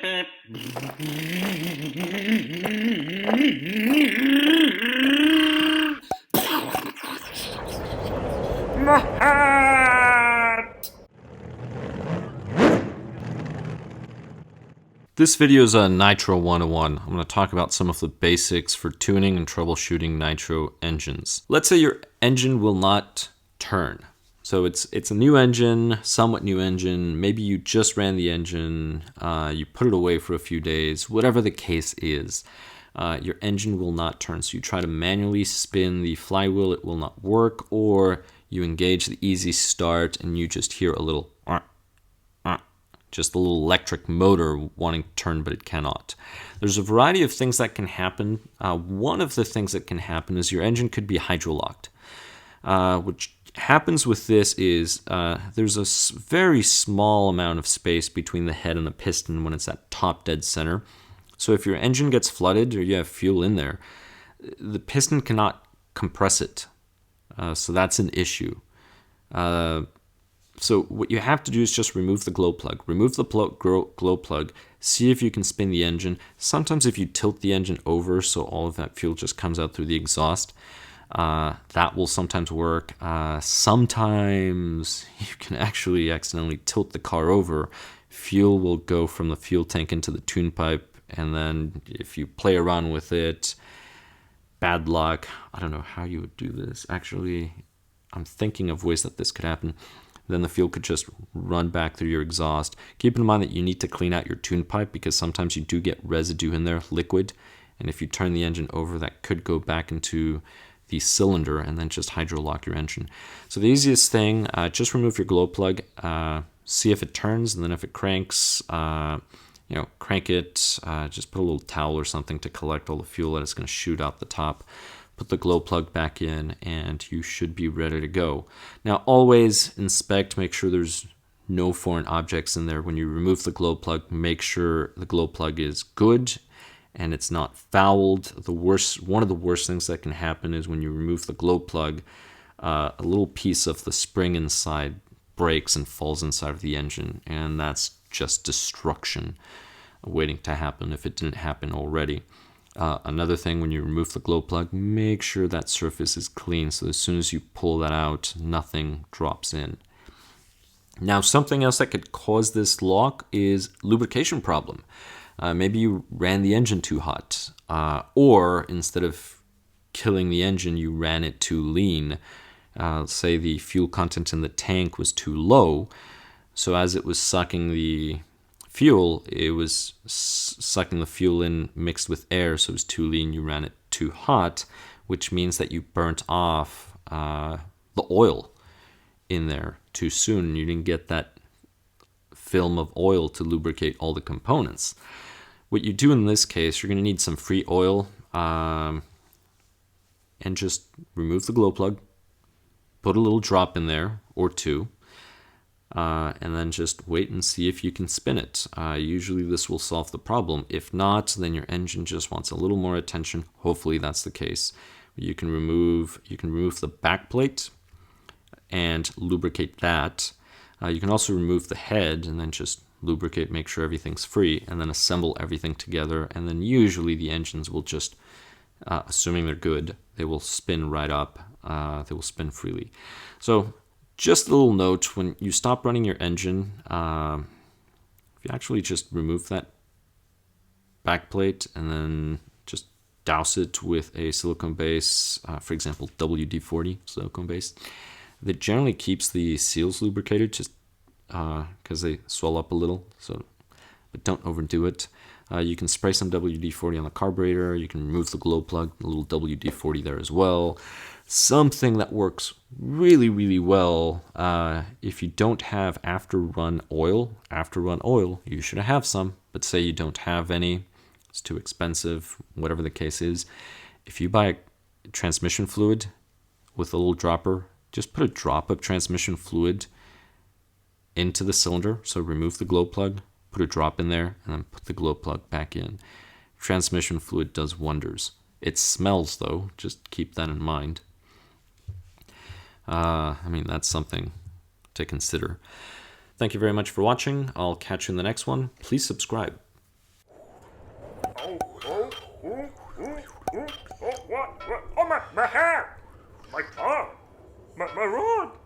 This video is a Nitro 101. I'm going to talk about some of the basics for tuning and troubleshooting Nitro engines. Let's say your engine will not turn. So it's a new engine, somewhat new engine. Maybe you just ran the engine, you put it away for a few days, whatever the case is. Your engine will not turn. So you try to manually spin the flywheel, it will not work, or you engage the easy start and you just hear a little just a little electric motor wanting to turn, but it cannot. There's a variety of things that can happen. One of the things that can happen is your engine could be hydrolocked. Which happens with this is there's a very small amount of space between the head and the piston when it's at top dead center. So if your engine gets flooded or you have fuel in there, the piston cannot compress it. So that's an issue. So what you have to do is just remove the glow plug. Remove the glow plug. See if you can spin the engine. Sometimes if you tilt the engine over so all of that fuel just comes out through the exhaust, that will sometimes work. Sometimes you can actually accidentally tilt the car over. Fuel will go from the fuel tank into the tune pipe, and then if you play around with it, bad luck. I don't know how you would do this. Actually, I'm thinking of ways that this could happen. Then the fuel could just run back through your exhaust. Keep in mind that you need to clean out your tune pipe because sometimes you do get residue in there, liquid. And if you turn the engine over, that could go back into the cylinder and then just hydrolock your engine. So the easiest thing, just remove your glow plug, see if it turns, and then if it cranks, crank it, just put a little towel or something to collect all the fuel that it's going to shoot out the top. Put the glow plug back in and you should be ready to go. Now always inspect, make sure there's no foreign objects in there. When you remove the glow plug, make sure the glow plug is good and it's not fouled. One of the worst things that can happen is when you remove the glow plug, a little piece of the spring inside breaks and falls inside of the engine, and that's just destruction waiting to happen if it didn't happen already. Another thing, when you remove the glow plug, make sure that surface is clean so as soon as you pull that out, nothing drops in. Now, something else that could cause this lock is lubrication problem. Maybe you ran the engine too hot, or instead of killing the engine, you ran it too lean. Say the fuel content in the tank was too low, so as it was sucking the fuel, it was sucking the fuel in mixed with air, so it was too lean, you ran it too hot, which means that you burnt off the oil in there too soon. You didn't get that film of oil to lubricate all the components. What you do in this case, you're going to need some free oil, and just remove the glow plug, put a little drop in there or two, and then just wait and see if you can spin it. Usually this will solve the problem. If not, then your engine just wants a little more attention. Hopefully that's the case. You can remove the back plate and lubricate that. You can also remove the head and then just lubricate, make sure everything's free, and then assemble everything together. And then usually the engines will just, assuming they're good, they will spin right up. They will spin freely. So just a little note, when you stop running your engine, if you actually just remove that back plate and then just douse it with a silicone base, for example, WD-40 silicone base, that generally keeps the seals lubricated, just because they swell up a little, but don't overdo it. You can spray some WD-40 on the carburetor. You can remove the glow plug, a little WD-40 there as well. Something that works really, really well, if you don't have after-run oil, you should have some, but say you don't have any, it's too expensive, whatever the case is. If you buy a transmission fluid with a little dropper, just put a drop of transmission fluid into the cylinder. So remove the glow plug, put a drop in there, and then put the glow plug back in. Transmission fluid does wonders. It smells though, just keep that in mind. That's something to consider. Thank you very much for watching. I'll catch you in the next one. Please subscribe. What? Oh, my hair! My tongue! My rod!